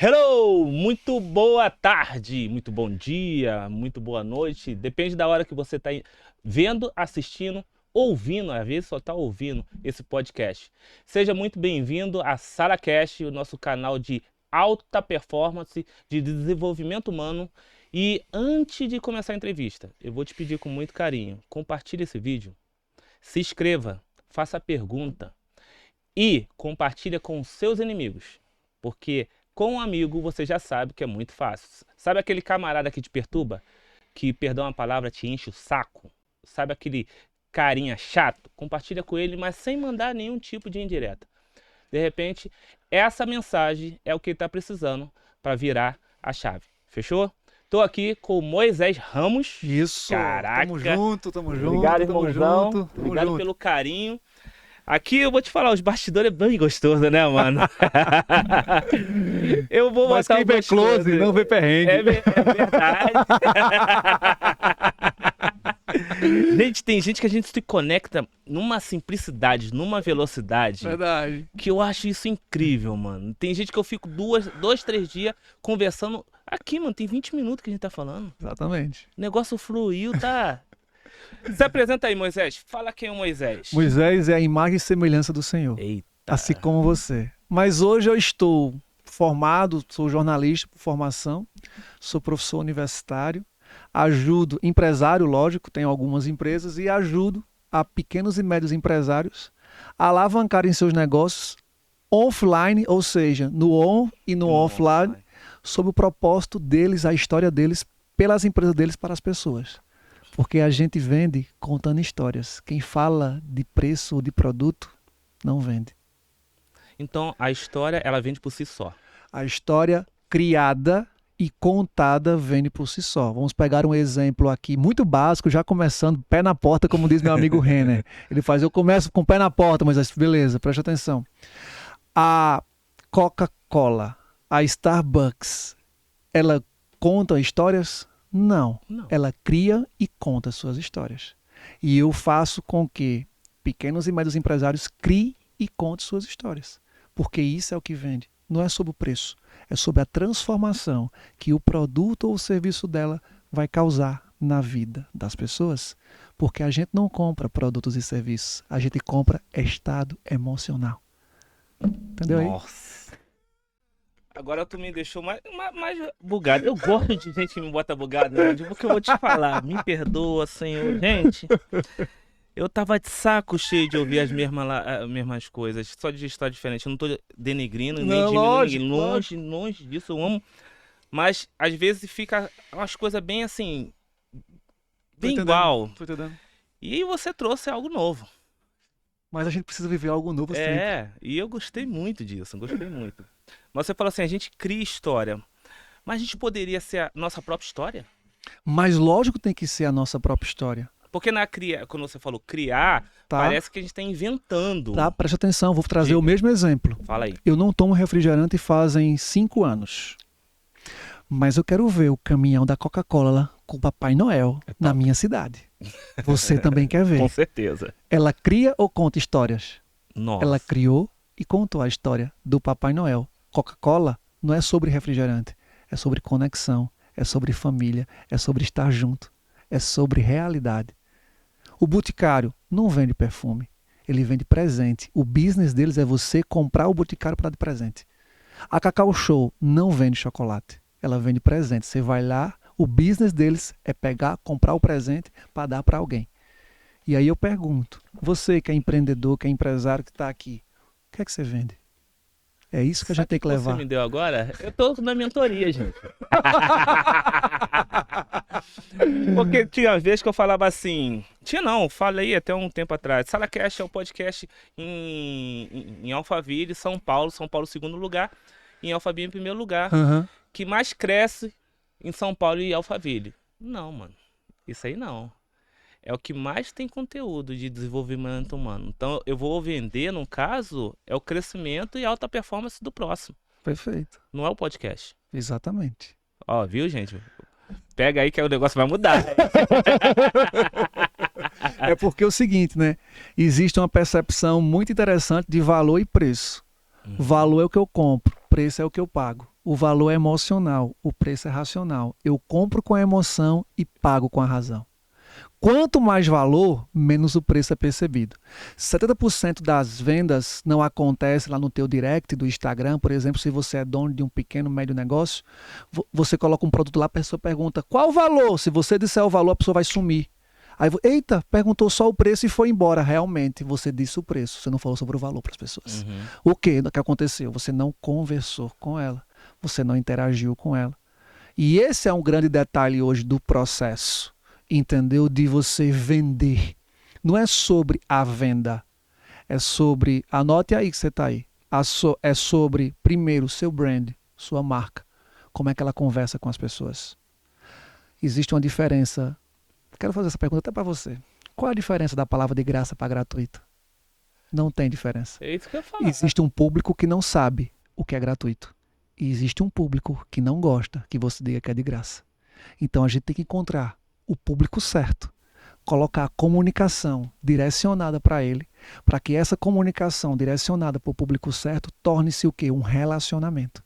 Hello! Muito boa tarde, muito bom dia, muito boa noite. Depende da hora que você está vendo, assistindo, ouvindo, às vezes só está ouvindo esse podcast. Seja muito bem-vindo a SaraCast, o nosso canal de alta performance, de desenvolvimento humano. E antes de começar a entrevista, eu vou te pedir com muito carinho, compartilhe esse vídeo, se inscreva, faça a pergunta e compartilhe com seus inimigos, porque com um amigo você já sabe que é muito fácil. Sabe aquele camarada que te perturba? Que, perdão a palavra, te enche o saco? Sabe aquele carinha chato? Compartilha com ele, mas sem mandar nenhum tipo de indireta. De repente, essa mensagem é o que ele está precisando para virar a chave. Fechou? Tô aqui com o Moisés Ramos. Isso. Caraca. Tamo junto, Obrigado, irmãozão. Obrigado pelo carinho. Aqui eu vou te falar, os bastidores é bem gostoso, né, mano? Eu vou Mas botar quem o vê close não vê perrengue. É verdade. Gente, tem gente que a gente se conecta numa simplicidade, numa velocidade. Verdade. Que eu acho isso incrível, mano. Tem gente que eu fico 2, 3 dias conversando. Aqui, mano, tem 20 minutos que a gente tá falando. Exatamente. O negócio fluiu, tá? Se apresenta aí, Moisés. Fala quem é o Moisés. Moisés é a imagem e semelhança do Senhor. Eita. Assim como você. Mas hoje eu estou formado, sou jornalista por formação, sou professor universitário, ajudo empresário, lógico, tenho algumas empresas e ajudo a pequenos e médios empresários a alavancarem seus negócios offline, ou seja, no on e no offline, sob o propósito deles, a história deles, pelas empresas deles para as pessoas. Porque a gente vende contando histórias. Quem fala de preço ou de produto, não vende. Então, a história, ela vende por si só. A história criada e contada vende por si só. Vamos pegar um exemplo aqui muito básico, já começando pé na porta, como diz meu amigo Renner. Ele faz, eu começo com o pé na porta, mas beleza, preste atenção. A Coca-Cola, a Starbucks, ela conta histórias? Não. Ela cria e conta suas histórias. E eu faço com que pequenos e médios empresários criem e contem suas histórias. Porque isso é o que vende. Não é sobre o preço. É sobre a transformação que o produto ou o serviço dela vai causar na vida das pessoas. Porque a gente não compra produtos e serviços. A gente compra estado emocional. Entendeu aí? Nossa. Agora tu me deixou mais bugado. Eu gosto de gente que me bota bugado, né? Porque eu vou te falar. Me perdoa, Senhor. Gente, eu tava de saco cheio de ouvir as mesmas coisas. Só de história diferente. Eu não tô denegrindo, nem diminuindo. Longe disso, eu amo. Mas, às vezes, fica umas coisas bem assim... Bem igual. Tô entendendo. E você trouxe algo novo. Mas a gente precisa viver algo novo sempre. É, e eu gostei muito disso. Gostei muito. Mas você falou assim, a gente cria história. Mas a gente poderia ser a nossa própria história? Mas lógico que tem que ser a nossa própria história. Porque quando você falou criar, parece que a gente está inventando. Tá, preste atenção, vou trazer o mesmo exemplo. Fala aí. Eu não tomo refrigerante fazem 5 anos. Mas eu quero ver o caminhão da Coca-Cola lá com o Papai Noel na minha cidade. Você também quer ver. Com certeza. Ela cria ou conta histórias? Nossa. Ela criou e contou a história do Papai Noel. Coca-Cola não é sobre refrigerante, é sobre conexão, é sobre família, é sobre estar junto, é sobre realidade. O Boticário não vende perfume, ele vende presente. O business deles é você comprar o Boticário para dar de presente. A Cacau Show não vende chocolate, ela vende presente. Você vai lá, o business deles é pegar, comprar o presente para dar para alguém. E aí eu pergunto, você que é empreendedor, que é empresário, que está aqui, o que é que você vende? É isso que a gente tem que levar. Você me deu agora? Eu tô na mentoria, gente. Porque tinha vezes que eu falava assim... falei até um tempo atrás. SaraCast é o podcast em Alphaville, São Paulo. São Paulo, segundo lugar. Em Alphaville, em primeiro lugar. Que mais cresce em São Paulo e Alphaville. Não, mano. Isso aí não. É o que mais tem conteúdo de desenvolvimento humano. Então, eu vou vender, no caso, é o crescimento e alta performance do próximo. Perfeito. Não é o podcast. Exatamente. Ó, viu, gente? Pega aí que o negócio vai mudar. É porque é o seguinte, né? Existe uma percepção muito interessante de valor e preço. Valor é o que eu compro, preço é o que eu pago. O valor é emocional, o preço é racional. Eu compro com a emoção e pago com a razão. Quanto mais valor, menos o preço é percebido. 70% das vendas não acontece lá no teu direct do Instagram, por exemplo, se você é dono de um pequeno, médio negócio, você coloca um produto lá, a pessoa pergunta, qual o valor? Se você disser o valor, a pessoa vai sumir. Aí, eita, perguntou só o preço e foi embora. Realmente, você disse o preço, você não falou sobre o valor para as pessoas. O que aconteceu? Você não conversou com ela, você não interagiu com ela. E esse é um grande detalhe hoje do processo. Entendeu? De você vender. Não é sobre a venda. É sobre, anote aí que você está aí. É sobre, primeiro, seu brand, sua marca. Como é que ela conversa com as pessoas. Existe uma diferença. Quero fazer essa pergunta até para você. Qual a diferença da palavra de graça para gratuito? Não tem diferença. É isso que eu falo. Existe um público que não sabe o que é gratuito. E existe um público que não gosta que você diga que é de graça. Então a gente tem que encontrar o público certo, colocar a comunicação direcionada para ele, para que essa comunicação direcionada para o público certo torne-se o quê? Um relacionamento.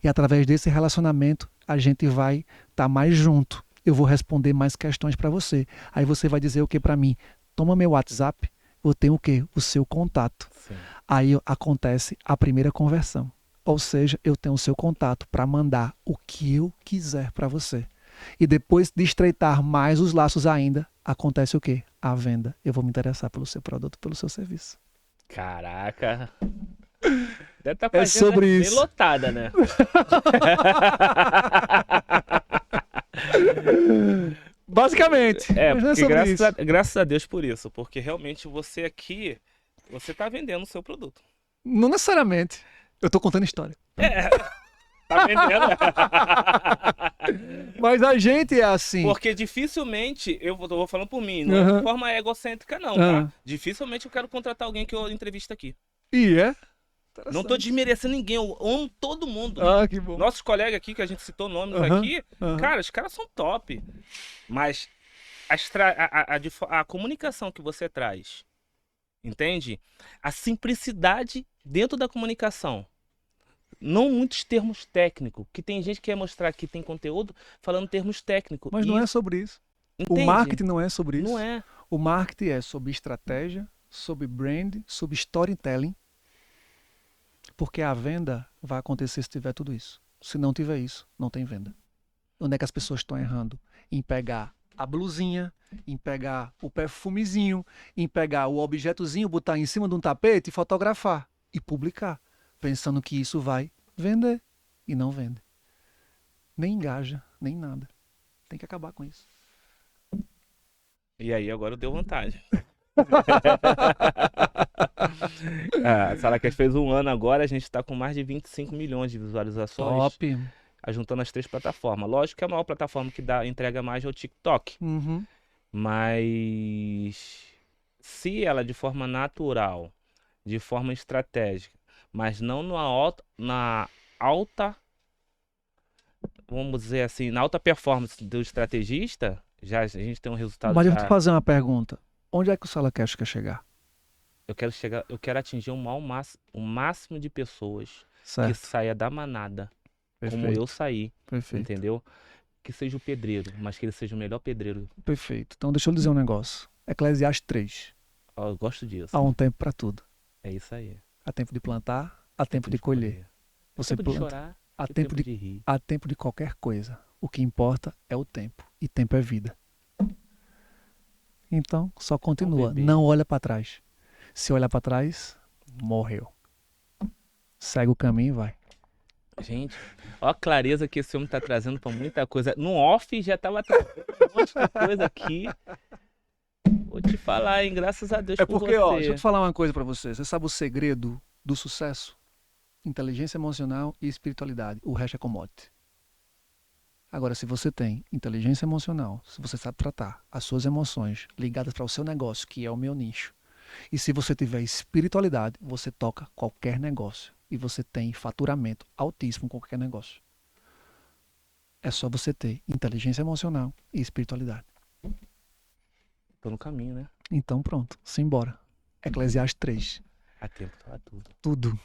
E através desse relacionamento a gente vai estar mais junto. Eu vou responder mais questões para você. Aí você vai dizer o que para mim? Toma meu WhatsApp, eu tenho o quê? O seu contato. Sim. Aí acontece a primeira conversão. Ou seja, eu tenho o seu contato para mandar o que eu quiser para você. E depois de estreitar mais os laços ainda, acontece o quê? A venda. Eu vou me interessar pelo seu produto, pelo seu serviço. Caraca. Deve estar com É a agenda sobre bem isso. lotada, né? Basicamente. É, Mas não é porque sobre isso. graças a Deus por isso. Porque realmente você aqui, você tá vendendo o seu produto. Não necessariamente. Eu tô contando história. Tá vendendo. Mas a gente é assim. Porque dificilmente, eu vou falando por mim, não é de forma egocêntrica não, tá? Dificilmente eu quero contratar alguém que eu entrevisto aqui. E é? Não tô desmerecendo ninguém, eu amo todo mundo. Ah, que bom. Nossos colegas aqui, que a gente citou nomes aqui, cara, os caras são top. Mas a comunicação que você traz, entende? A simplicidade dentro da comunicação. Não muitos termos técnicos, que tem gente que quer mostrar que tem conteúdo falando termos técnicos. Mas não é sobre isso. Entende? O marketing não é sobre isso. Não é. O marketing é sobre estratégia, sobre brand, sobre storytelling. Porque a venda vai acontecer se tiver tudo isso. Se não tiver isso, não tem venda. Onde é que as pessoas estão errando? Em pegar a blusinha, em pegar o perfumezinho, em pegar o objetozinho, botar em cima de um tapete e fotografar e publicar, pensando que isso vai vender. E não vende. Nem engaja, nem nada. Tem que acabar com isso. E aí agora deu vontade. A SalaCast fez 1 ano agora, a gente está com mais de 25 milhões de visualizações. Top. Juntando as 3 plataformas. Lógico que a maior plataforma que entrega mais é o TikTok. Mas se ela de forma natural, de forma estratégica, mas não na alta, vamos dizer assim, na alta performance do estrategista, já a gente tem um resultado. Mas eu vou te fazer uma pergunta. Onde é que o SalaCast quer chegar? Eu quero atingir o máximo de pessoas Certo. que saia da manada, Perfeito. como eu saí, Perfeito. entendeu? Que seja o pedreiro, mas que ele seja o melhor pedreiro. Perfeito. Então deixa eu lhe dizer um negócio. Eclesiastes 3. Eu gosto disso. Há um tempo para tudo. É isso aí. Há tempo de plantar, há tempo de colher. Você tempo de planta. chorar, Há e tempo de rir. Há tempo de qualquer coisa. O que importa é o tempo. E tempo é vida. Então, só continua. Não olha para trás. Se olhar para trás, morreu. Segue o caminho e vai. Gente, ó a clareza que esse homem tá trazendo pra muita coisa. No off já tava trazendo um monte de coisa aqui. Vou te falar, hein? Graças a Deus É por porque, você. ó, deixa eu te falar uma coisa pra você. Você sabe o segredo do sucesso? Inteligência emocional e espiritualidade. O resto é commodity. Agora, se você tem inteligência emocional, se você sabe tratar as suas emoções ligadas para o seu negócio, que é o meu nicho, e se você tiver espiritualidade, você toca qualquer negócio. E você tem faturamento altíssimo com qualquer negócio. É só você ter inteligência emocional e espiritualidade. Tô no caminho, né? Então pronto, simbora. Eclesiastes 3. A tempo pra tudo. Tudo.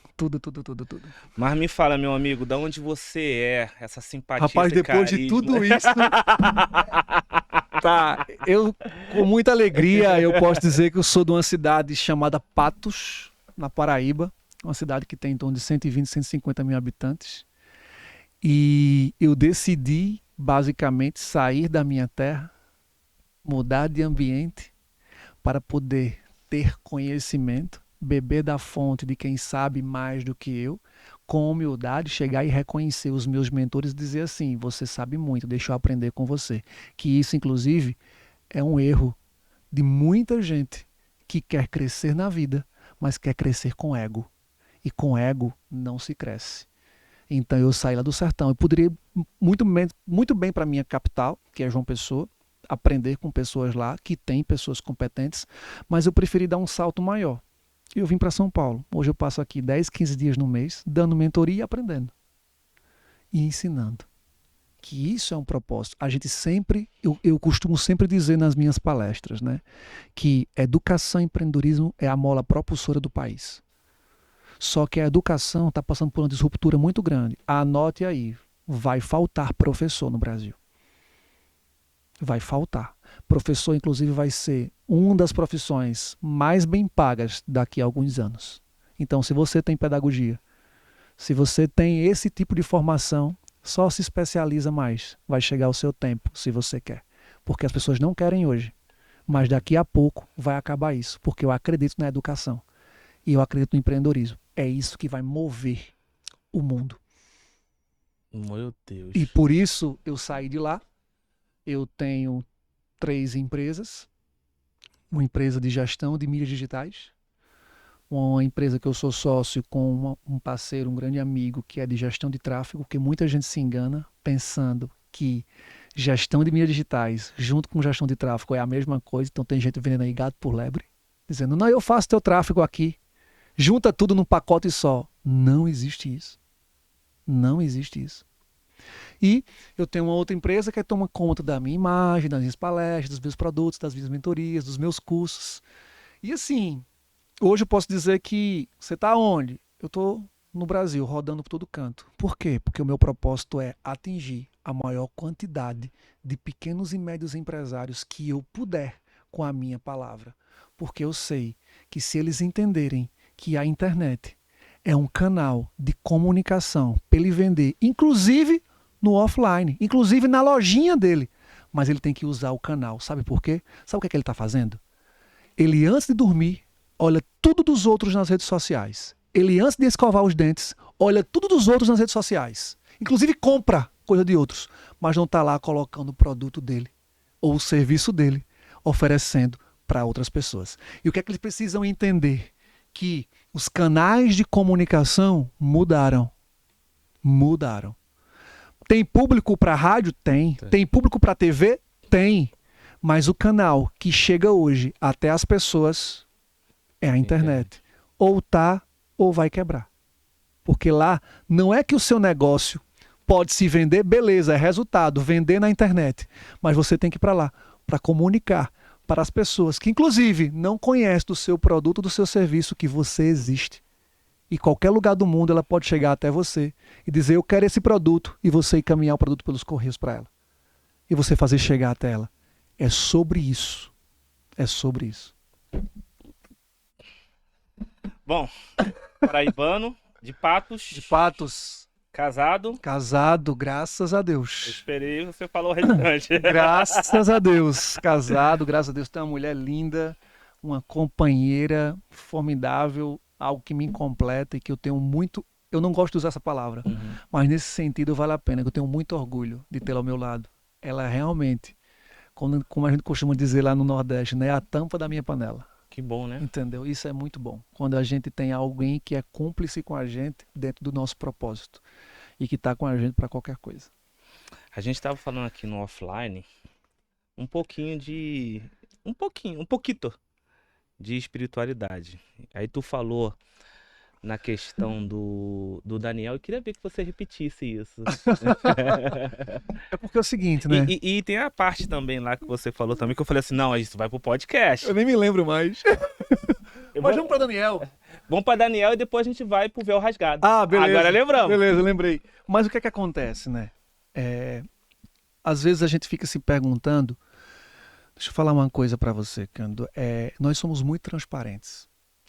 Mas me fala, meu amigo, da onde você é? Essa simpatia, Rapaz, esse depois de carisma. tudo isso, tá, eu, com muita alegria, eu posso dizer que eu sou de uma cidade chamada Patos, na Paraíba, uma cidade que tem em torno de 120, 150 mil habitantes. E eu decidi, basicamente, sair da minha terra, mudar de ambiente, para poder ter conhecimento, beber da fonte de quem sabe mais do que eu, com humildade, chegar e reconhecer os meus mentores e dizer assim: você sabe muito, deixa eu aprender com você. Que isso, inclusive, é um erro de muita gente que quer crescer na vida, mas quer crescer com ego. E com ego não se cresce. Então eu saí lá do sertão. Eu poderia ir muito bem para a minha capital, que é João Pessoa, aprender com pessoas lá, que têm pessoas competentes, mas eu preferi dar um salto maior. E eu vim para São Paulo. Hoje eu passo aqui 10, 15 dias no mês, dando mentoria e aprendendo. E ensinando. Que isso é um propósito. A gente sempre, eu costumo sempre dizer nas minhas palestras, né, que educação e empreendedorismo é a mola propulsora do país. Só que a educação está passando por uma disruptura muito grande. Anote aí, vai faltar professor no Brasil. Vai faltar. Professor, inclusive, vai ser uma das profissões mais bem pagas daqui a alguns anos. Então, se você tem pedagogia, se você tem esse tipo de formação, só se especializa mais. Vai chegar o seu tempo, se você quer. Porque as pessoas não querem hoje. Mas daqui a pouco vai acabar isso. Porque eu acredito na educação. E eu acredito no empreendedorismo. É isso que vai mover o mundo. Meu Deus. E por isso eu saí de lá. Eu tenho 3 empresas. Uma empresa de gestão de mídias digitais. Uma empresa que eu sou sócio com um parceiro, um grande amigo, que é de gestão de tráfego, porque muita gente se engana pensando que gestão de mídias digitais junto com gestão de tráfego é a mesma coisa. Então tem gente vendendo aí gato por lebre, dizendo, não, eu faço teu tráfego aqui. Junta tudo num pacote só. Não existe isso. Não existe isso. E eu tenho uma outra empresa que toma conta da minha imagem, das minhas palestras, dos meus produtos, das minhas mentorias, dos meus cursos. E assim, hoje eu posso dizer que você está onde? Eu estou no Brasil, rodando por todo canto. Por quê? Porque o meu propósito é atingir a maior quantidade de pequenos e médios empresários que eu puder com a minha palavra. Porque eu sei que se eles entenderem que a internet é um canal de comunicação para ele vender, inclusive no offline, inclusive na lojinha dele, mas ele tem que usar o canal. Sabe por quê? Sabe o que é que ele está fazendo? Ele, antes de dormir, olha tudo dos outros nas redes sociais. Ele, antes de escovar os dentes, olha tudo dos outros nas redes sociais. Inclusive compra coisa de outros, mas não está lá colocando o produto dele ou o serviço dele, oferecendo para outras pessoas. E o que é que eles precisam entender? Que os canais de comunicação mudaram. Mudaram. Tem público para rádio? Tem. Tem público para TV? Tem. Mas o canal que chega hoje até as pessoas é a internet. Ou tá, ou vai quebrar. Porque lá não é que o seu negócio pode se vender, beleza, é resultado, vender na internet. Mas você tem que ir para lá, para comunicar para as pessoas que, inclusive, não conhecem do seu produto, do seu serviço, que você existe. E qualquer lugar do mundo ela pode chegar até você e dizer, eu quero esse produto, e você encaminhar o produto pelos correios para ela. E você fazer chegar até ela. É sobre isso. É sobre isso. Bom, paraibano, de Patos. De Patos. Casado. Casado, graças a Eu Deus. esperei, você falou o restante. Graças a Deus. Casado, graças a Deus. Tem uma mulher linda, uma companheira formidável, algo que me completa e que eu tenho muito... Eu não gosto de usar essa palavra, mas nesse sentido vale a pena. Eu tenho muito orgulho de tê-la ao meu lado. Ela realmente, como a gente costuma dizer lá no Nordeste, né, é a tampa da minha panela. Que bom, né? Entendeu? Isso é muito bom. Quando a gente tem alguém que é cúmplice com a gente dentro do nosso propósito e que está com a gente para qualquer coisa. A gente estava falando aqui no offline um pouquinho de... um pouquinho de espiritualidade. Aí tu falou na questão do Daniel, eu queria ver que você repetisse isso. É porque é o seguinte, né? E tem a parte também lá que você falou também, que eu falei assim, não, isso vai pro podcast. Eu nem me lembro mais. Mas vamos para Daniel. Vamos para Daniel e depois a gente vai pro véu rasgado. Ah, beleza. Agora lembramos. Beleza, lembrei. Mas o que é que acontece, né? Às vezes a gente fica se perguntando. Deixa eu falar uma coisa para você, Cândido. Nós somos muito transparentes.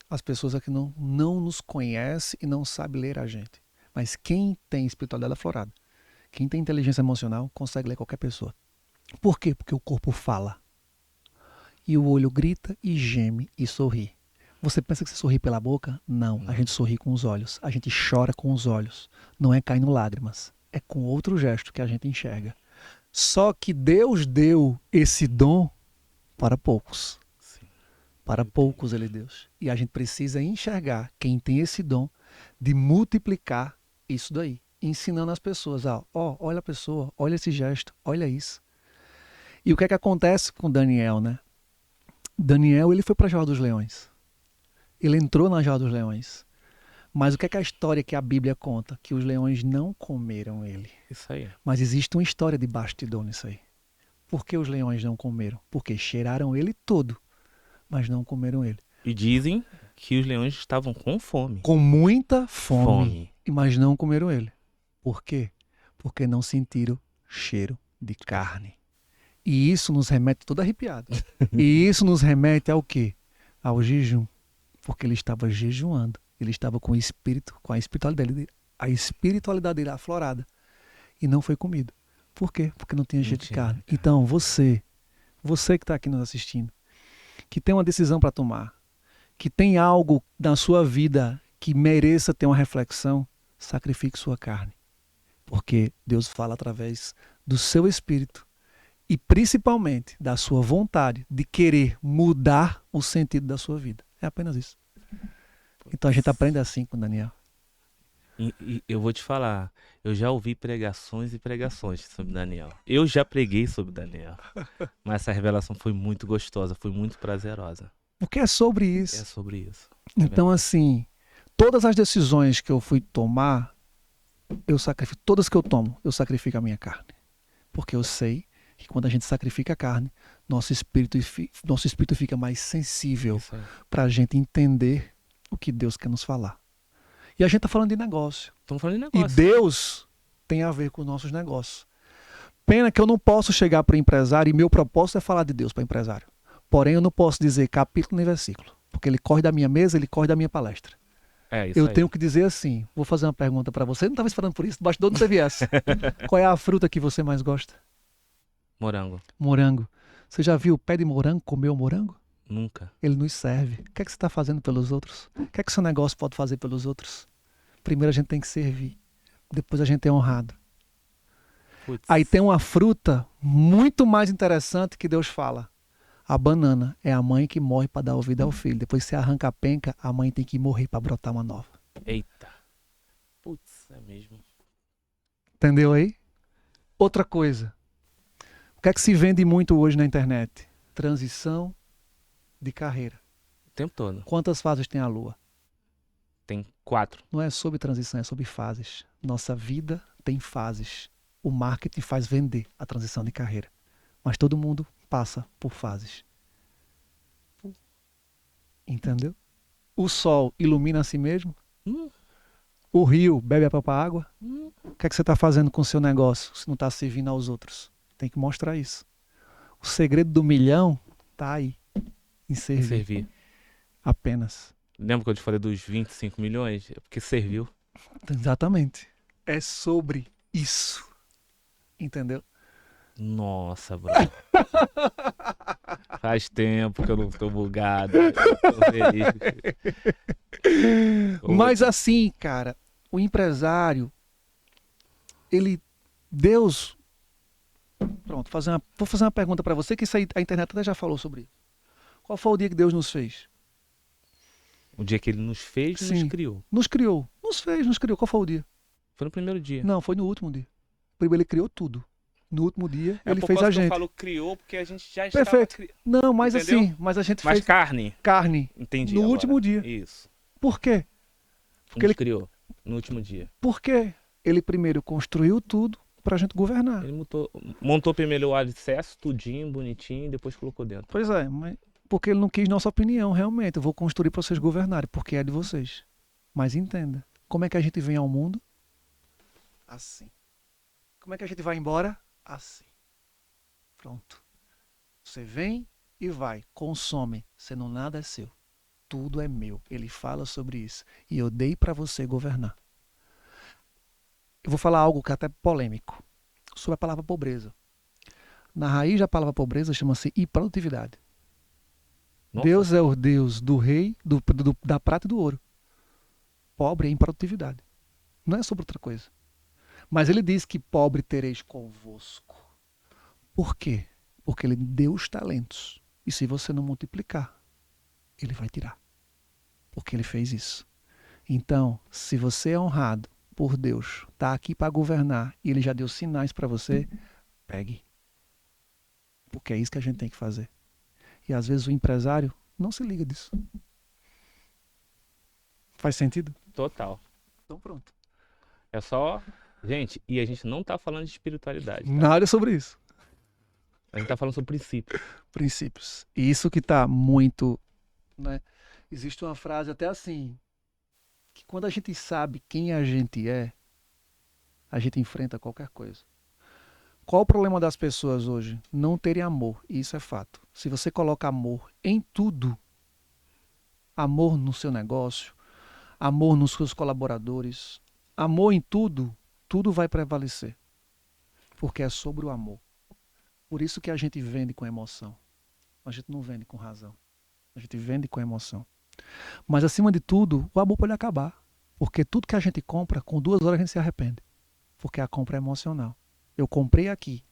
As pessoas aqui não nos conhecem e não sabem ler a gente. Mas quem tem espiritualidade aflorada, quem tem inteligência emocional, consegue ler qualquer pessoa. Por quê? Porque o corpo fala. E o olho grita e geme e sorri. Você pensa que você sorri pela boca? Não, a gente sorri com os olhos. A gente chora com os olhos. Não é caindo lágrimas. É com outro gesto que a gente enxerga. Só que Deus deu esse dom para poucos. Sim. Para poucos ele deu. E a gente precisa enxergar quem tem esse dom de multiplicar isso daí. Ensinando as pessoas. Olha a pessoa, olha esse gesto, olha isso. E o que é que acontece com Daniel, né? Daniel, ele foi para a Jaula dos Leões. Ele entrou na Jaula dos Leões. Mas o que é que a história que a Bíblia conta? Que os leões não comeram ele. Isso aí. Mas existe uma história de bastidor nisso aí. Por que os leões não comeram? Porque cheiraram ele todo, mas não comeram ele. E dizem que os leões estavam com fome. Com muita fome. Mas não comeram ele. Por quê? Porque não sentiram cheiro de carne. E isso nos remete, todo arrepiado. E isso nos remete ao quê? Ao jejum. Porque ele estava jejuando. Ele estava com o espírito, com a espiritualidade dele aflorada. E não foi comido. Por quê? Porque não tinha cheiro de carne. Então, você que está aqui nos assistindo, que tem uma decisão para tomar, que tem algo na sua vida que mereça ter uma reflexão, sacrifique sua carne. Porque Deus fala através do seu espírito e principalmente da sua vontade de querer mudar o sentido da sua vida. É apenas isso. Então a gente aprende assim com Daniel. E eu vou te falar, eu já ouvi pregações e pregações sobre Daniel. Eu já preguei sobre Daniel. Mas essa revelação foi muito gostosa, foi muito prazerosa. Porque é sobre isso. É sobre isso. Então, assim, todas as decisões que eu fui tomar, eu sacrifico. Todas que eu tomo, eu sacrifico a minha carne. Porque eu sei que quando a gente sacrifica a carne, nosso espírito fica mais sensível para a gente entender o que Deus quer nos falar. E a gente está falando de negócio. Estamos falando de negócio. E Deus tem a ver com os nossos negócios. Pena que eu não posso chegar para o empresário e meu propósito é falar de Deus para o empresário. Porém, eu não posso dizer capítulo nem versículo. Porque ele corre da minha mesa, ele corre da minha palestra. Eu tenho que dizer assim, vou fazer uma pergunta para você. Eu não estava esperando por isso, bastidor não você viesse. Qual é a fruta que você mais gosta? Morango. Morango. Você já viu o pé de morango comer o morango? Nunca. Ele nos serve. O que é que você está fazendo pelos outros? O que é que seu negócio pode fazer pelos outros? Primeiro a gente tem que servir. Depois a gente é honrado. Putz. Aí tem uma fruta muito mais interessante que Deus fala. A banana é a mãe que morre para dar vida ao filho. Depois você arranca a penca, a mãe tem que morrer para brotar uma nova. Eita. Putz, é mesmo. Entendeu aí? Outra coisa. O que é que se vende muito hoje na internet? Transição de carreira. O tempo todo. Quantas fases tem a Lua? Tem 4. Não é sobre transição, é sobre fases. Nossa vida tem fases. O marketing faz vender a transição de carreira. Mas todo mundo passa por fases. Entendeu? O sol ilumina a si mesmo. O rio bebe a própria água. O que é que você está fazendo com o seu negócio se não está servindo aos outros? Tem que mostrar isso. O segredo do milhão está aí. Em servir. Apenas. Lembra que eu te falei dos 25 milhões? É porque serviu. Exatamente. É sobre isso. Entendeu? Nossa, bro. Faz tempo que eu não tô bugado. Eu tô feliz. Mas assim, cara, o empresário, Deus... Pronto, vou fazer uma pergunta para você, que isso aí, a internet até já falou sobre isso. Qual foi o dia que Deus nos fez? O dia que ele nos fez, Sim. nos criou. Nos criou. Nos fez, nos criou. Qual foi o dia? Foi no primeiro dia. Não, foi no último dia. Primeiro ele criou tudo. No último dia, ele por fez causa a que gente. eu falo criou, porque a gente já Perfeito. estava... Não, mas Entendeu? assim, mas a gente Mas fez carne. Entendi no agora. último dia. Isso. Por quê? Porque Ele criou no último dia. Porque ele primeiro construiu tudo pra gente governar. Ele montou primeiro o alicerce, tudinho, bonitinho, e depois colocou dentro. Pois é, mas porque ele não quis nossa opinião, realmente. Eu vou construir para vocês governarem, porque é de vocês. Mas entenda, como é que a gente vem ao mundo? Assim. Como é que a gente vai embora? Assim. Pronto. Você vem e vai, consome, sendo nada é seu. Tudo é meu. Ele fala sobre isso. E eu dei para você governar. Eu vou falar algo que é até polêmico, sobre a palavra pobreza. Na raiz da palavra pobreza chama-se improdutividade. Nossa. Deus é o Deus do rei, da prata e do ouro. Pobre é improdutividade. Não é sobre outra coisa. Mas ele diz que pobre tereis convosco. Por quê? Porque ele deu os talentos. E se você não multiplicar, ele vai tirar. Porque ele fez isso. Então, se você é honrado por Deus, está aqui para governar e ele já deu sinais para você, pegue. Porque é isso que a gente tem que fazer. E às vezes o empresário não se liga disso. Faz sentido? Total. Então pronto. É só... Gente, e a gente não tá falando de espiritualidade, tá? Nada sobre isso. A gente tá falando sobre princípios. Princípios. E isso que está muito... Né? Existe uma frase até assim, que quando a gente sabe quem a gente enfrenta qualquer coisa. Qual o problema das pessoas hoje? Não terem amor. E isso é fato. Se você coloca amor em tudo, amor no seu negócio, amor nos seus colaboradores, amor em tudo, tudo vai prevalecer. Porque é sobre o amor. Por isso que a gente vende com emoção. A gente não vende com razão. A gente vende com emoção. Mas acima de tudo, o amor pode acabar. Porque tudo que a gente compra, com 2 horas a gente se arrepende. Porque a compra é emocional. Eu comprei aqui.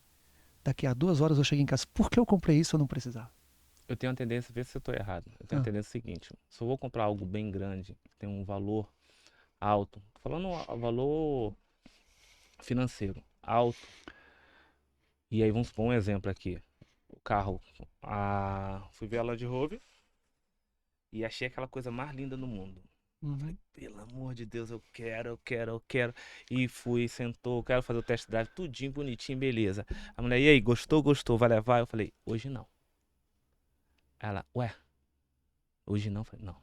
Daqui a 2 horas eu cheguei em casa. Por que eu comprei isso? Eu não precisava. Eu tenho a tendência, vê se eu tô errado. Eu tenho a tendência seguinte: se eu vou comprar algo bem grande, que tem um valor alto, tô falando valor financeiro alto, e aí vamos supor um exemplo aqui. O carro, fui ver a Land Rover e achei aquela coisa mais linda do mundo. Uhum. Pelo amor de Deus, eu quero. E fui, sentou, quero fazer o test drive, tudinho, bonitinho, beleza. A mulher, e aí, gostou? Vai levar? Eu falei, hoje não. Ela, ué, hoje não? Eu falei, não.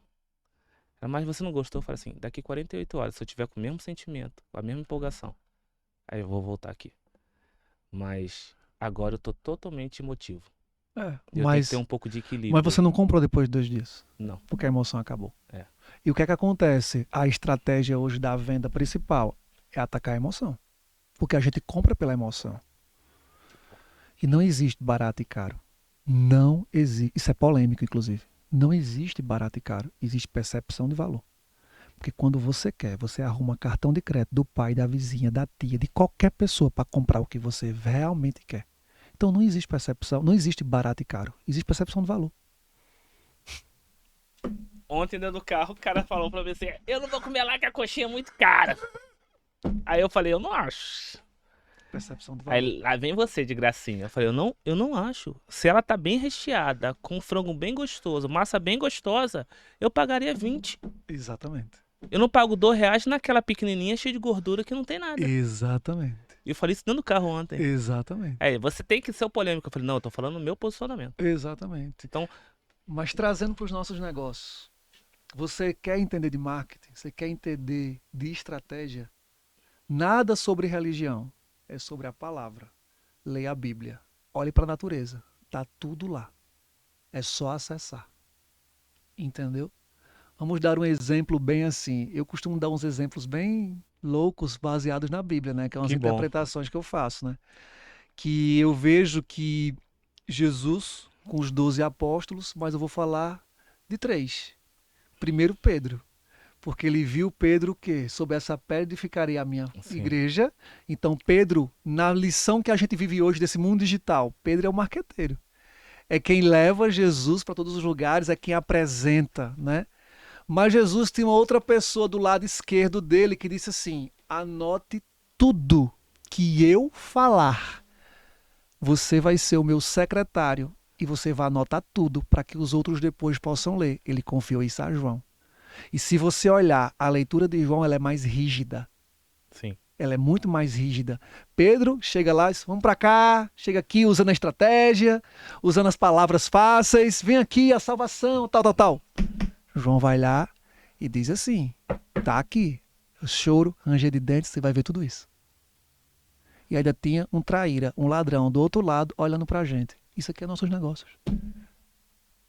Ela, mas você não gostou? Eu falei assim, daqui 48 horas, se eu tiver com o mesmo sentimento, com a mesma empolgação, aí eu vou voltar aqui. Mas agora eu tô totalmente emotivo. Eu tenho que ter um pouco de equilíbrio. Mas você não comprou depois de 2 dias? Não. Porque a emoção acabou. É. E o que é que acontece? A estratégia hoje da venda principal é atacar a emoção. Porque a gente compra pela emoção. E não existe barato e caro. Não existe. Isso é polêmico, inclusive. Não existe barato e caro. Existe percepção de valor. Porque quando você quer, você arruma cartão de crédito do pai, da vizinha, da tia, de qualquer pessoa para comprar o que você realmente quer. Então não existe percepção, não existe barato e caro. Existe percepção de valor. Ontem dentro do carro, o cara falou pra mim assim, eu não vou comer lá que a coxinha é muito cara. Aí eu falei, eu não acho. Percepção de valor. Aí lá vem você de gracinha. Eu falei, eu não acho. Se ela tá bem recheada, com frango bem gostoso, massa bem gostosa, eu pagaria 20. Exatamente. Eu não pago R$2 naquela pequenininha cheia de gordura que não tem nada. Exatamente. E eu falei isso dentro do carro ontem. Exatamente. Aí, você tem que ser o polêmico. Eu falei, não, eu tô falando o meu posicionamento. Exatamente. Então, mas trazendo para os nossos negócios. Você quer entender de marketing? Você quer entender de estratégia? Nada sobre religião. É sobre a palavra. Leia a Bíblia. Olhe para a natureza. Tá tudo lá. É só acessar. Entendeu? Vamos dar um exemplo bem assim. Eu costumo dar uns exemplos bem loucos baseados na Bíblia, né? Que é umas Que bom. interpretações que eu faço, né? Que eu vejo que Jesus, com os 12 apóstolos, mas eu vou falar de 3. Primeiro, Pedro. Porque ele viu Pedro o quê? Sob essa pedra edificarei a minha igreja. Então, Pedro, na lição que a gente vive hoje desse mundo digital, Pedro é o marqueteiro. É quem leva Jesus para todos os lugares, é quem apresenta, né? Mas Jesus tinha uma outra pessoa do lado esquerdo dele que disse assim, anote tudo que eu falar. Você vai ser o meu secretário e você vai anotar tudo para que os outros depois possam ler. Ele confiou isso a João. E se você olhar, a leitura de João ela é mais rígida. Sim. Ela é muito mais rígida. Pedro chega lá, diz, vamos para cá, chega aqui usando a estratégia, usando as palavras fáceis, vem aqui a salvação, tal, tal, tal. João vai lá e diz assim, tá aqui, choro, ranger de dentes, você vai ver tudo isso. E ainda tinha um traíra, um ladrão do outro lado olhando pra gente. Isso aqui é nossos negócios.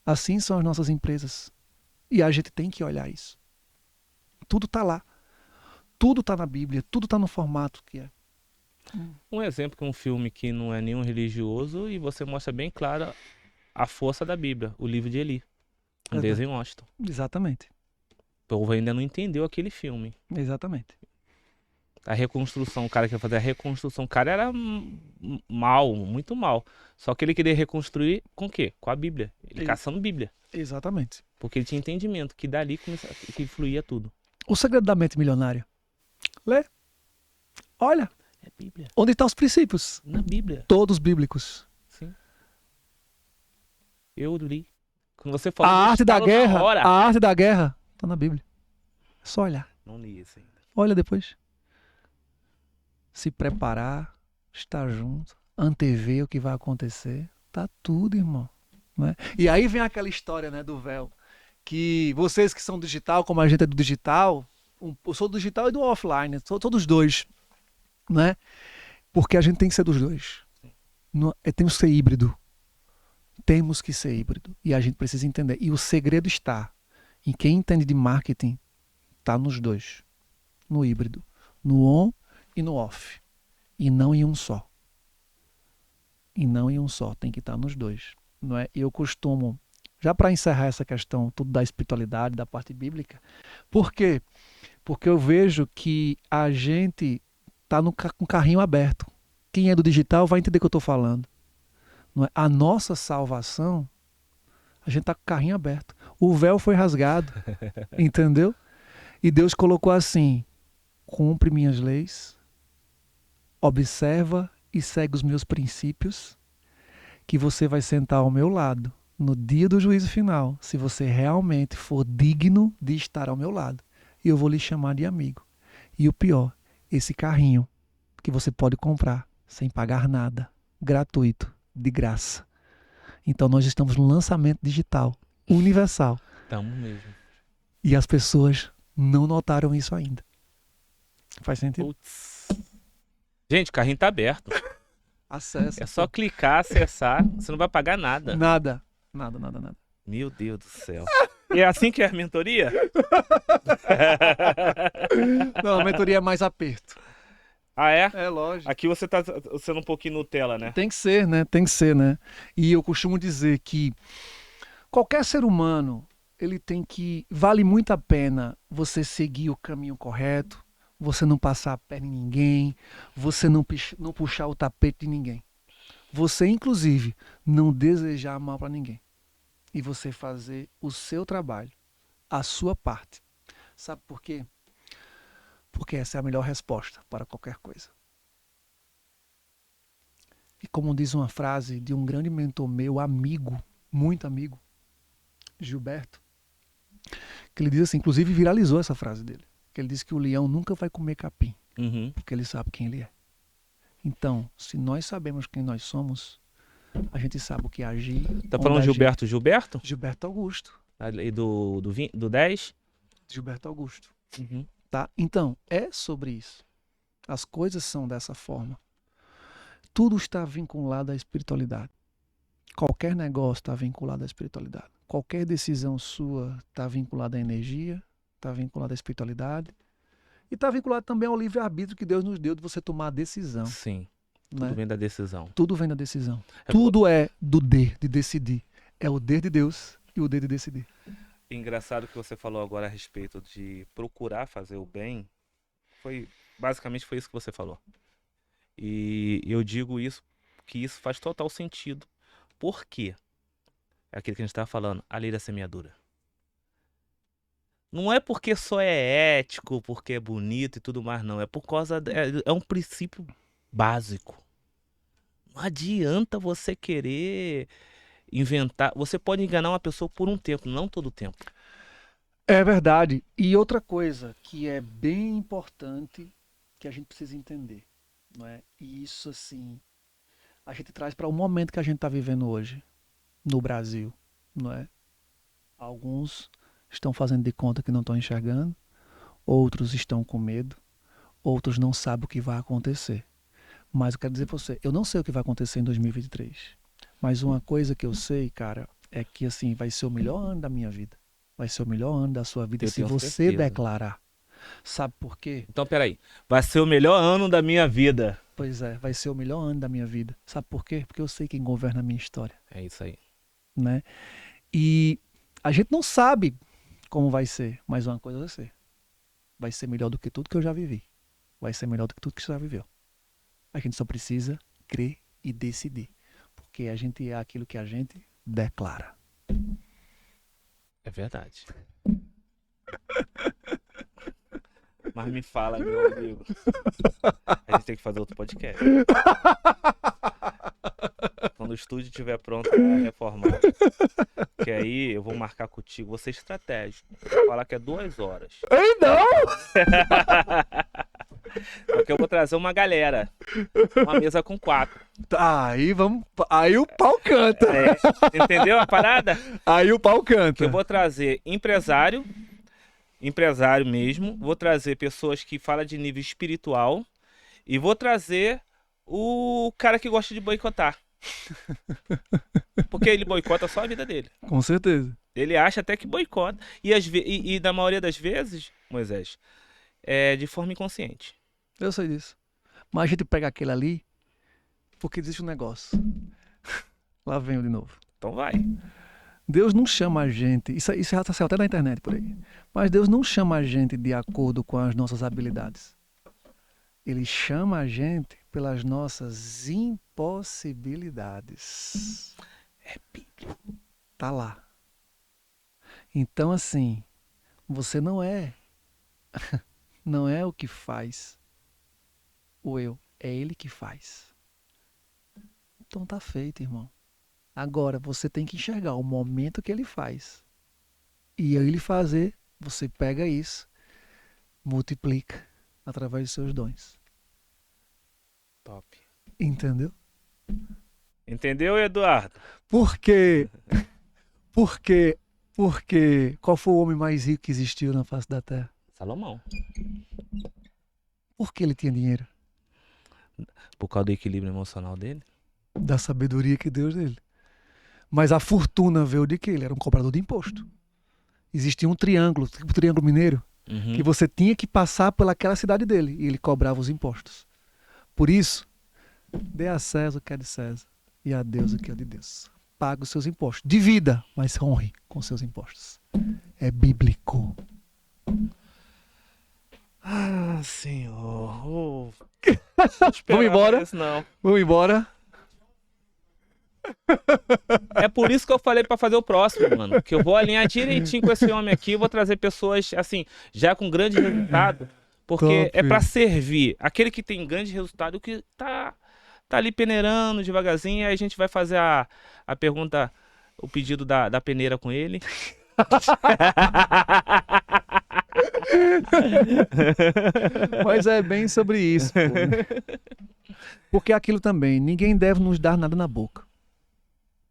Assim são as nossas empresas. E a gente tem que olhar isso. Tudo tá lá. Tudo tá na Bíblia, tudo tá no formato que é. Um exemplo que um filme que não é nenhum religioso e você mostra bem claro a força da Bíblia, o livro de Eli, um Verdade. Denzel Washington. Exatamente. O povo ainda não entendeu aquele filme. Exatamente. A reconstrução, o cara queria fazer a reconstrução. O cara era mal, muito mal. Só que ele queria reconstruir com o quê? Com a Bíblia. Ele caçando Bíblia. Exatamente. Porque ele tinha entendimento que dali que fluía tudo. O segredo da mente milionária. Lê. Olha. É Bíblia. Onde estão os princípios? Na Bíblia. Todos bíblicos. Sim. Eu li. Quando você falou A arte da guerra. A arte da guerra está na Bíblia. É só olhar. Não li isso ainda. Olha depois. Se preparar, estar junto, antever o que vai acontecer. Tá tudo, irmão. Né? E aí vem aquela história, né, do véu. Que vocês que são digital, como a gente é do digital, eu sou do digital e do offline, sou dos dois. Né? Porque a gente tem que ser dos dois. Temos que ser híbrido. Temos que ser híbrido. E a gente precisa entender. E o segredo está em quem entende de marketing, está nos dois. No híbrido. No on e no off. E não em um só. E não em um só. Tem que estar nos dois. Não é? E eu costumo, já para encerrar essa questão tudo da espiritualidade, da parte bíblica, por quê? Porque eu vejo que a gente está com o carrinho aberto. Quem é do digital vai entender o que eu estou falando. Não é? A nossa salvação, a gente está com o carrinho aberto. O véu foi rasgado, entendeu? E Deus colocou assim, cumpre minhas leis, observa e segue os meus princípios, que você vai sentar ao meu lado no dia do juízo final, se você realmente for digno de estar ao meu lado. E eu vou lhe chamar de amigo. E o pior, esse carrinho que você pode comprar sem pagar nada, gratuito, de graça. Então nós estamos no lançamento digital, universal. Estamos mesmo. E as pessoas não notaram isso ainda. Faz sentido? Putz. Gente, o carrinho tá aberto. Acessa. É só clicar, acessar, você não vai pagar nada. Nada. Meu Deus do céu. E é assim que é a mentoria? Não, a mentoria é mais aperto. Ah, é? É lógico. Aqui você tá sendo um pouquinho Nutella, né? Tem que ser, né? Tem que ser, né? E eu costumo dizer que qualquer ser humano, ele tem que... Vale muito a pena você seguir o caminho correto, você não passar a perna em ninguém, você não puxar o tapete de ninguém. Você, inclusive, não desejar mal para ninguém. E você fazer o seu trabalho, a sua parte. Sabe por quê? Porque essa é a melhor resposta para qualquer coisa. E como diz uma frase de um grande mentor meu, amigo, muito amigo, Gilberto, que ele diz assim, inclusive viralizou essa frase dele, que ele diz que o leão nunca vai comer capim, porque ele sabe quem ele é. Então, se nós sabemos quem nós somos, a gente sabe o que agir. Tá falando Gilberto? Gilberto Augusto. E do 10? Gilberto Augusto. Tá? Então, é sobre isso. As coisas são dessa forma. Tudo está vinculado à espiritualidade. Qualquer negócio está vinculado à espiritualidade. Qualquer decisão sua está vinculada à energia, está vinculada à espiritualidade. E está vinculado também ao livre-arbítrio que Deus nos deu de você tomar a decisão. Sim. Tudo Né? vem da decisão. Tudo vem da decisão. Tudo é do D, de decidir. É o D de Deus e o D de decidir. Engraçado que você falou agora a respeito de procurar fazer o bem. Basicamente foi isso que você falou. E eu digo isso, que isso faz total sentido. Por quê? É aquilo que a gente estava falando, a lei da semeadura. Não é porque só é ético, porque é bonito e tudo mais, não. É por causa... É um princípio básico. Não adianta você querer inventar. Você pode enganar uma pessoa por um tempo, não todo o tempo. É verdade. E outra coisa que é bem importante que a gente precisa entender, não é? E isso, assim, a gente traz para o momento que a gente está vivendo hoje, no Brasil, não é? Alguns estão fazendo de conta que não estão enxergando, outros estão com medo, outros não sabem o que vai acontecer. Mas eu quero dizer para você, eu não sei o que vai acontecer em 2023, mas uma coisa que eu sei, cara, é que, assim, vai ser o melhor ano da minha vida. Vai ser o melhor ano da sua vida Eu se tenho você certeza. declarar. Sabe por quê? Então, peraí. Vai ser o melhor ano da minha vida. Pois é, vai ser o melhor ano da minha vida. Sabe por quê? Porque eu sei quem governa a minha história, É isso aí. né? E a gente não sabe como vai ser, mas uma coisa vai ser. Vai ser melhor do que tudo que eu já vivi. Vai ser melhor do que tudo que você já viveu. A gente só precisa crer e decidir. Porque a gente é aquilo que a gente declara. É verdade. Mas me fala, meu amigo. A gente tem que fazer outro podcast. Quando o estúdio estiver pronto pra reformar. Que aí eu vou marcar contigo. Vou ser estratégico. Vou falar que é 2 horas. Ei, não! Só que eu vou trazer uma galera. Uma mesa com 4. Tá, aí vamos. Aí o pau canta. Entendeu a parada? Aí o pau Que canta. eu vou trazer empresário mesmo. Vou trazer pessoas que falam de nível espiritual. E vou trazer o cara que gosta de boicotar. Porque ele boicota só a vida dele. Com certeza. Ele acha até que boicota. E na maioria das vezes, Moisés, é de forma inconsciente. Eu sei disso. Mas a gente pega aquele ali, porque existe um negócio. Lá vem eu de novo. Então vai. Deus não chama a gente, isso já saiu até na internet por aí, mas Deus não chama a gente de acordo com as nossas habilidades. Ele chama a gente pelas nossas impossibilidades. É Bíblia. Tá lá. Então, assim, você não é o que faz o eu, é ele que faz. Então tá feito, irmão. Agora você tem que enxergar o momento que ele faz. E ele fazer, você pega isso, multiplica através dos seus dons. Top. Entendeu? Entendeu, Eduardo? Por quê? Porque qual foi o homem mais rico que existiu na face da terra? Salomão. Por que ele tinha dinheiro? Por causa do equilíbrio emocional dele? Da sabedoria que Deus dele. Mas a fortuna veio de que ele era um cobrador de imposto. Existia um triângulo, tipo o Triângulo Mineiro, que você tinha que passar pelaquela cidade dele e ele cobrava os impostos. Por isso, dê a César o que é de César e a Deus o que é de Deus. Pague os seus impostos. Divida, mas honre com seus impostos. É bíblico. Ah, Senhor. Oh. Vamos embora? Isso, não. Vamos embora. É por isso que eu falei pra fazer o próximo, mano. Que eu vou alinhar direitinho com esse homem aqui. Vou trazer pessoas, assim, já com grande resultado. Porque Top. é pra servir. Aquele que tem grande resultado, o que tá ali peneirando devagarzinho. Aí a gente vai fazer a pergunta, o pedido da peneira com ele. Mas é bem sobre isso, pô. Porque aquilo também, ninguém deve nos dar nada na boca.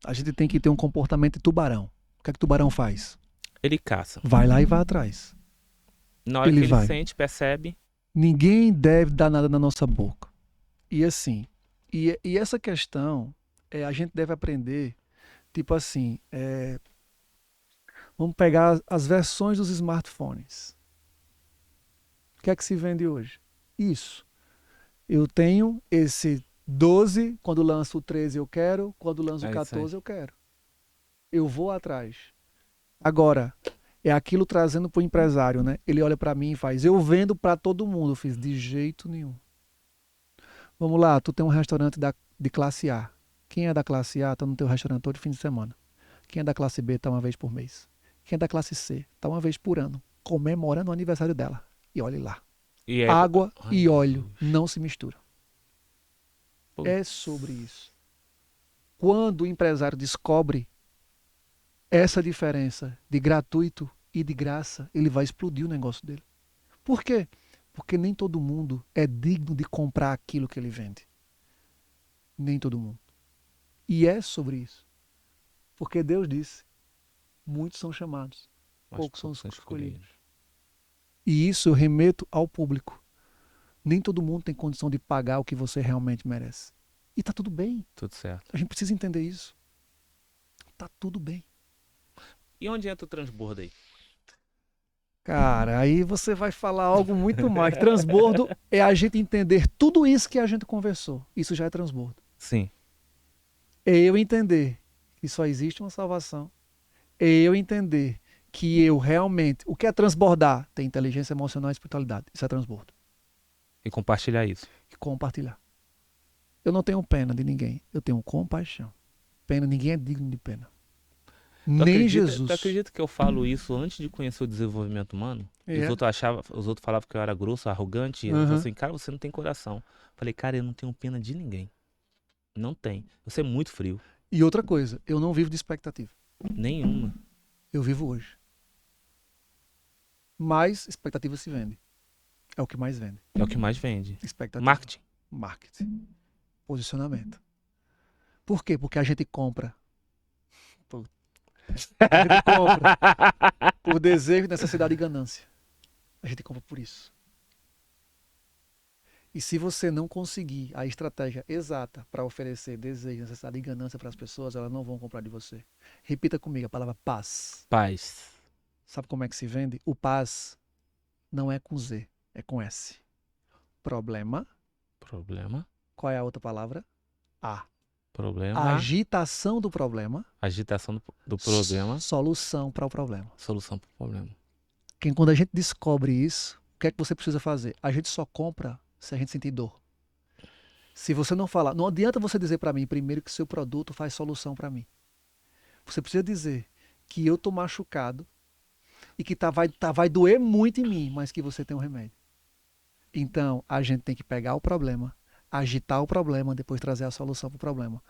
A gente tem que ter um comportamento de tubarão. O que é que tubarão faz? Ele caça. Vai lá e vai atrás. Na hora Ele que ele vai. sente, percebe. Ninguém deve dar nada na nossa boca. E assim, e essa questão, a gente deve aprender, tipo assim, vamos pegar as versões dos smartphones. O que é que se vende hoje? Isso. Eu tenho esse 12, quando lanço o 13 eu quero, quando lanço o É isso 14 eu quero. Eu vou atrás. Agora, é aquilo trazendo para o empresário, né? Ele olha para mim e faz, eu vendo para todo mundo. Eu fiz, de jeito nenhum. Vamos lá, tu tem um restaurante de classe A. Quem é da classe A está no teu restaurante todo fim de semana. Quem é da classe B está uma vez por mês. Quem é da classe C está uma vez por ano, comemorando o aniversário dela. E olhe lá. E Água Ai, e óleo Deus. não se misturam. Putz. É sobre isso. Quando o empresário descobre essa diferença de gratuito e de graça, ele vai explodir o negócio dele. Por quê? Porque nem todo mundo é digno de comprar aquilo que ele vende. Nem todo mundo. E é sobre isso. Porque Deus disse, muitos são chamados, Mas poucos são escolhidos. E isso eu remeto ao público. Nem todo mundo tem condição de pagar o que você realmente merece. E tá tudo bem. Tudo certo. A gente precisa entender isso. Tá tudo bem. E onde entra o transbordo aí? Cara, aí você vai falar algo muito mais. Transbordo é a gente entender tudo isso que a gente conversou. Isso já é transbordo. Sim. É eu entender que só existe uma salvação. É eu entender que eu realmente... O que é transbordar? Tem inteligência emocional e espiritualidade. Isso é transbordo. E compartilhar isso. E compartilhar. Eu não tenho pena de ninguém. Eu tenho compaixão. Pena, ninguém é digno de pena. Nem Jesus. Tu acredita que eu falo isso antes de conhecer o desenvolvimento humano? É. Os outros falavam que eu era grosso, arrogante. E eu falei assim, cara, você não tem coração. Falei, cara, eu não tenho pena de ninguém. Não tem. Você é muito frio. E outra coisa, eu não vivo de expectativa. Nenhuma. Eu vivo hoje. Mas expectativa se vende. É o que mais vende. É o que mais vende. Expectativa. Marketing. Marketing. Posicionamento. Por quê? Porque a gente compra. A gente compra por desejo, necessidade e ganância. A gente compra por isso. E se você não conseguir a estratégia exata para oferecer desejo, necessidade e ganância para as pessoas, elas não vão comprar de você. Repita comigo a palavra paz. Paz. Sabe como é que se vende? O paz não é com Z, é com S. Problema. Problema. Qual é a outra palavra? A. Problema. Agitação do problema. Agitação do problema. Solução para o problema. Solução para o problema. Quando a gente descobre isso, o que é que você precisa fazer? A gente só compra se a gente sentir dor. Se você não falar, não adianta você dizer para mim primeiro que seu produto faz solução para mim. Você precisa dizer que eu tô machucado e que vai doer muito em mim, mas que você tem um remédio. Então, a gente tem que pegar o problema, agitar o problema, depois trazer a solução para o problema.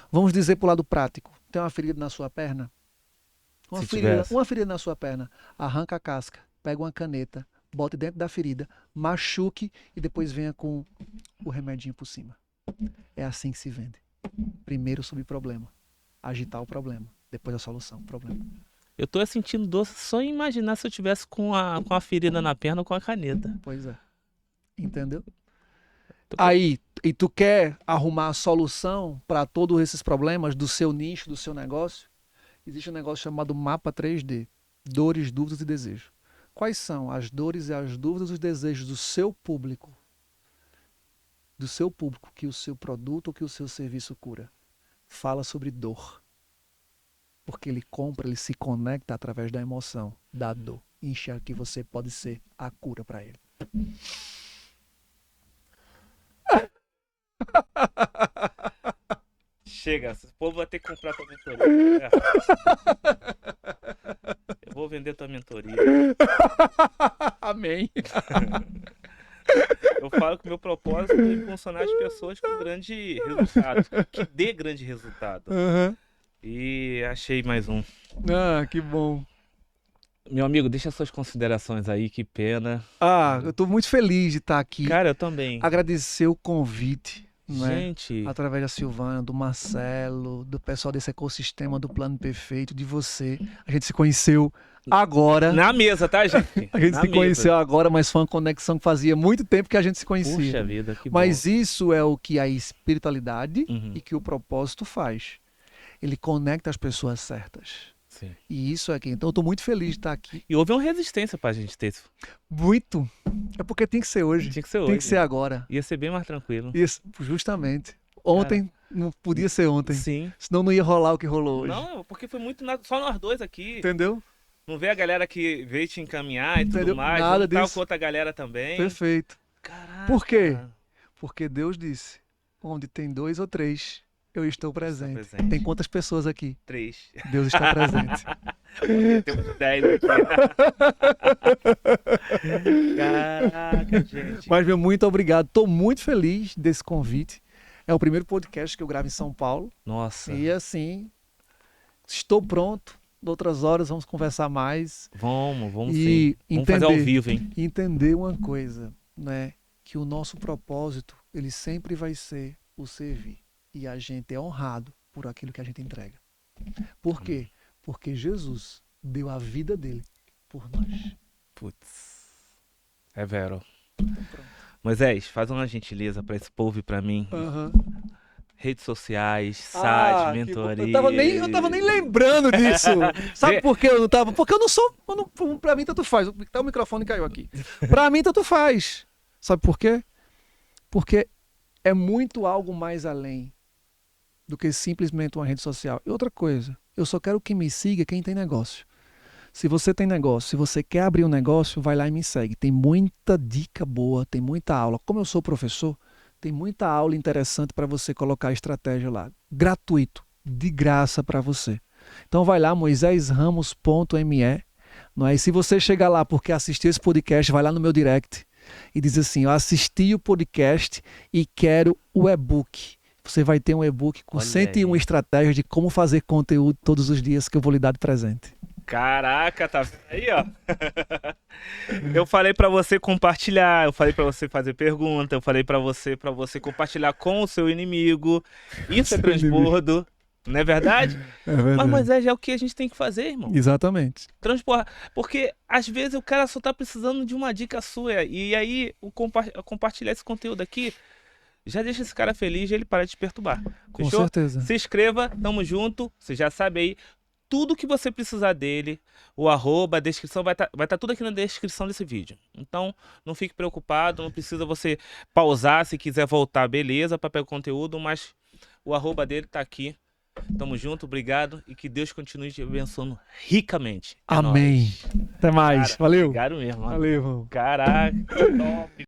Vamos dizer para o lado prático. Tem uma ferida na sua perna? Uma ferida na sua perna. Arranca a casca, pega uma caneta, bote dentro da ferida, machuque e depois venha com o remedinho por cima. É assim que se vende. Primeiro sobre o problema. Agitar o problema. Depois a solução do problema. Eu tô sentindo dor só em imaginar se eu tivesse com a ferida na perna ou com a caneta. Pois é. Entendeu? Aí, e tu quer arrumar a solução para todos esses problemas do seu nicho, do seu negócio? Existe um negócio chamado mapa 3D. Dores, dúvidas e desejos. Quais são as dores e as dúvidas e os desejos do seu público? Do seu público que o seu produto ou que o seu serviço cura? Fala sobre dor. Porque ele compra, ele se conecta através da emoção, da dor. Enxerga que você pode ser a cura para ele. Chega, esse povo vai ter que comprar tua mentoria. Eu vou vender tua mentoria. Amém. Eu falo que o meu propósito é impulsionar as pessoas com grande resultado. Que dê grande resultado. Uhum. E achei mais um. Ah, que bom. Meu amigo, deixa suas considerações aí, que pena. Ah, eu tô muito feliz de estar aqui. Cara, eu também. Agradecer o convite, né? Gente, Através da Silvana, do Marcelo, do pessoal desse ecossistema do Plano Perfeito, de você. A gente se conheceu agora. na mesa, tá, gente? A gente Na se mesa. conheceu agora, mas foi uma conexão que fazia muito tempo que a gente se conhecia. Puxa vida, que bom. Mas isso é o que a espiritualidade Uhum. e que o propósito faz. Ele conecta as pessoas certas. Sim. E isso aqui. Então eu tô muito feliz de estar aqui. E houve uma resistência pra gente ter isso. Muito. É porque tem que ser hoje. Tinha que ser hoje. Tem que ser agora. Ia ser bem mais tranquilo. Isso, justamente. Ontem não podia ser ontem. Sim. Senão não ia rolar o que rolou hoje. Não, porque foi muito só nós dois aqui. Entendeu? Não vê a galera que veio te encaminhar e tudo Entendeu? mais. Nada Não tá disso. com outra galera também. Perfeito. Caraca. Por quê? Porque Deus disse: onde tem 2 ou 3, eu estou presente. presente. Tem quantas pessoas aqui? 3. Deus está presente. Temos 10 aqui. Caraca, gente. Mas, meu, muito obrigado. Estou muito feliz desse convite. É o primeiro podcast que eu gravo em São Paulo. Nossa. E assim, estou pronto. De outras horas vamos conversar mais. Vamos E sim. Vamos fazer ao entender. vivo, hein? E entender uma coisa. né, que o nosso propósito, ele sempre vai ser o servir. E a gente é honrado por aquilo que a gente entrega. Por quê? Porque Jesus deu a vida dele por nós. Putz. É vero. Então, pronto. Moisés, faz uma gentileza para esse povo e para mim. Aham. Redes sociais, site, mentoria. Eu tava nem lembrando disso. Sabe por que eu não tava? Porque eu não sou. Pra mim, tanto faz. Até o microfone caiu aqui. Pra mim, tanto faz. Sabe por quê? Porque é muito algo mais além do que simplesmente uma rede social. E outra coisa, eu só quero que me siga quem tem negócio. Se você tem negócio, se você quer abrir um negócio, vai lá e me segue. Tem muita dica boa, tem muita aula. Como eu sou professor, tem muita aula interessante para você colocar a estratégia lá. Gratuito, de graça para você. Então vai lá, moisesramos.me. Não é? E se você chegar lá porque assistiu esse podcast, vai lá no meu direct e diz assim, eu assisti o podcast e quero o e-book. Você vai ter um e-book com 101 estratégias de como fazer conteúdo todos os dias que eu vou lhe dar de presente. Caraca, tá vendo aí, ó? Eu falei pra você compartilhar, eu falei pra você fazer pergunta, eu falei pra você compartilhar com o seu inimigo. Isso é transbordo, não é verdade? É verdade. Mas Moisés, é o que a gente tem que fazer, irmão. Exatamente. Transportar. Porque às vezes o cara só tá precisando de uma dica sua. E aí, compartilhar esse conteúdo aqui já deixa esse cara feliz e ele para de te perturbar. Com Fechou? certeza. Se inscreva, tamo junto. Você já sabe aí. Tudo que você precisar dele, o arroba, a descrição, vai tá tudo aqui na descrição desse vídeo. Então, não fique preocupado, não precisa você pausar, se quiser voltar, beleza, para pegar o conteúdo, mas o arroba dele tá aqui. Tamo junto, obrigado e que Deus continue te abençoando ricamente. É Amém. nóis. Até mais. Cara, Valeu. obrigado mesmo. Mano. Valeu, irmão. Caraca, top.